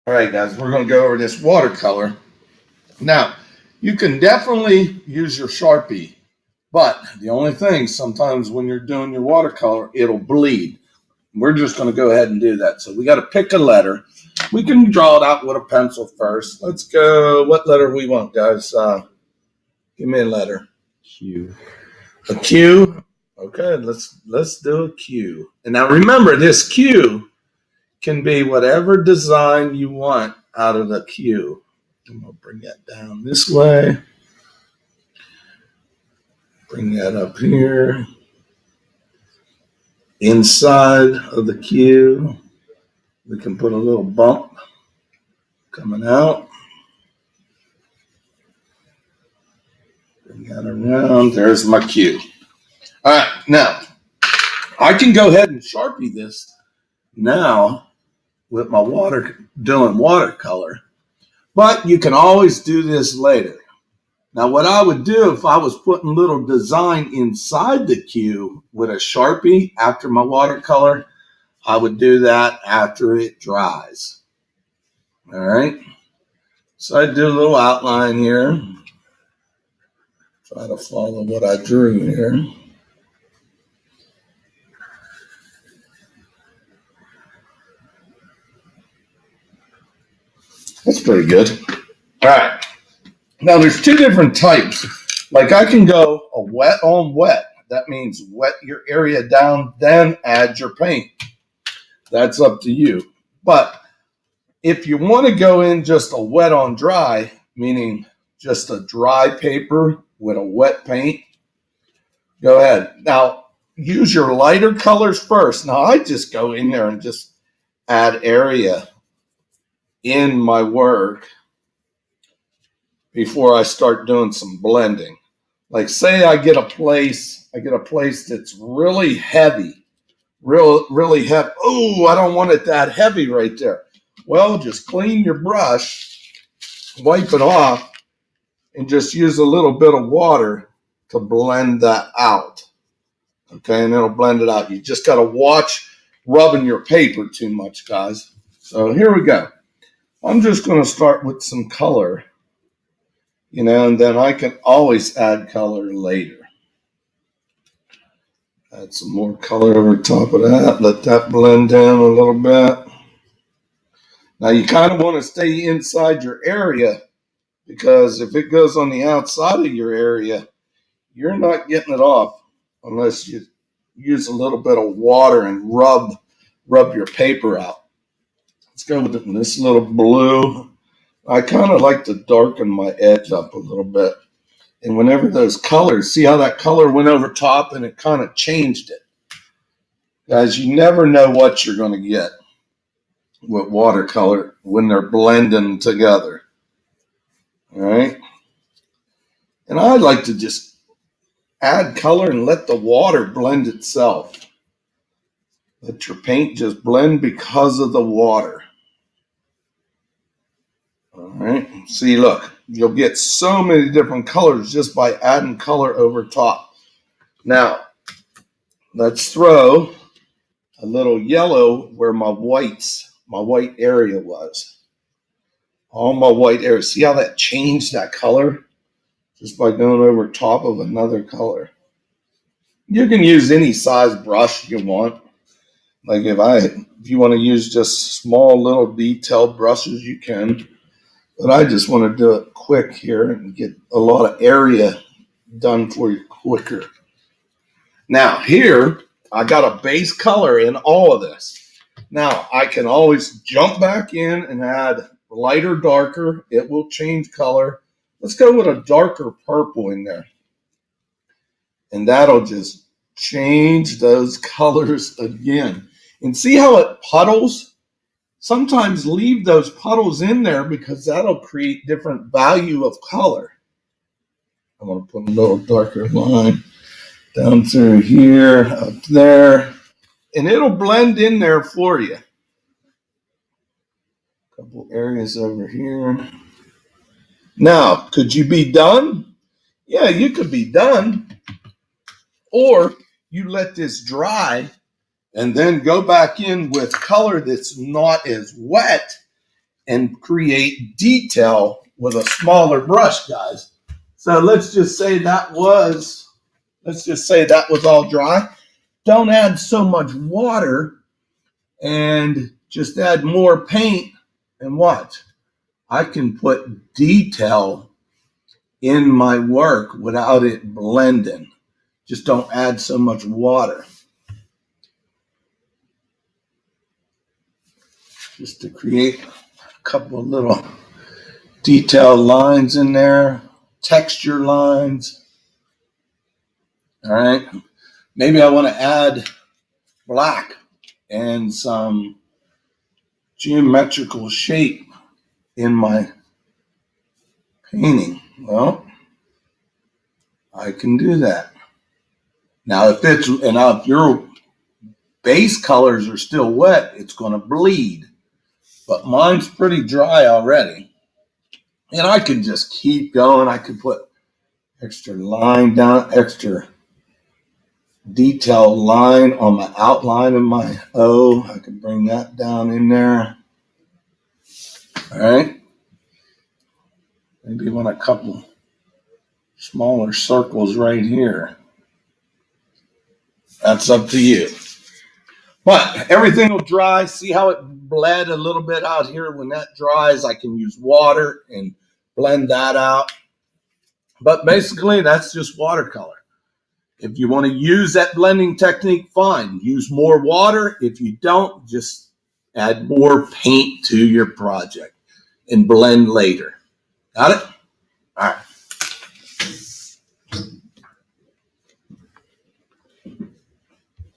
All right, guys, we're going to go over this watercolor. Now, you can definitely use your Sharpie, but the only thing, sometimes when you're doing your watercolor, it'll bleed. We're just going to go ahead and do that. So we got to pick a letter. We can draw it out with a pencil first. Let's go. What letter we want, guys? Give me a letter. Q. A Q. Okay, let's do a Q. And now remember, this Q can be whatever design you want out of the Q. I'm going to bring that down this way. Bring that up here. Inside of the Q, we can put a little bump coming out. Bring that around. There's my Q. All right, now I can go ahead and Sharpie this now with my doing watercolor, but you can always do this later. Now, what I would do if I was putting little design inside the Q with a Sharpie after my watercolor, I would do that after it dries. All right. So I do a little outline here. Try to follow what I drew here. That's pretty good. All right. Now there's two different types. Like I can go a wet on wet. That means wet your area down, then add your paint. That's up to you. But if you want to go in just a wet on dry, meaning just a dry paper with a wet paint, go ahead. Now use your lighter colors first. Now I just go in there and just add area in my work before I start doing some blending. Like say I get a place that's really heavy, really heavy. Oh, I don't want it that heavy right there. Well, just clean your brush, wipe it off, and just use a little bit of water to blend that out. Okay, and it'll blend it out. You just got to watch rubbing your paper too much, guys. So here we go. I'm just going to start with some color, and then I can always add color later. Add some more color over top of that. Let that blend in a little bit. Now you kind of want to stay inside your area because if it goes on the outside of your area, you're not getting it off unless you use a little bit of water and rub your paper out. Let's go with this little blue. I kind of like to darken my edge up a little bit. And whenever those colors, see how that color went over top and it kind of changed it. Guys, you never know what you're going to get with watercolor when they're blending together. All right. And I like to just add color and let the water blend itself. Let your paint just blend because of the water. All right. See, look, you'll get so many different colors just by adding color over top. Now, let's throw a little yellow where my white area was. All my white area. See how that changed that color? Just by going over top of another color. You can use any size brush you want. Like if you want to use just small little detailed brushes, you can. But I just want to do it quick here and get a lot of area done for you quicker. Now here, I got a base color in all of this. Now I can always jump back in and add lighter, darker. It will change color. Let's go with a darker purple in there. And that'll just change those colors again. And see how it puddles? Sometimes leave those puddles in there because that'll create different value of color. I'm going to put a little darker line down through here, up there, and it'll blend in there for you. A couple areas over here. Now, could you be done? Yeah, you could be done. Or you let this dry and then go back in with color that's not as wet and create detail with a smaller brush, guys. So let's just say that was all dry. Don't add so much water and just add more paint, and watch. I can put detail in my work without it blending. Just don't add so much water. Just to create a couple of little detailed lines in there, texture lines. All right. Maybe I want to add black and some geometrical shape in my painting. Well, I can do that. Now, if your base colors are still wet, it's going to bleed. But mine's pretty dry already. And I can just keep going. I can put extra line down, extra detailed line on my outline of my O. I can bring that down in there. All right. Maybe want a couple smaller circles right here. That's up to you. But everything will dry. See how it bled a little bit out here? When that dries, I can use water and blend that out. But basically, that's just watercolor. If you want to use that blending technique, fine. Use more water. If you don't, just add more paint to your project and blend later. Got it? All right.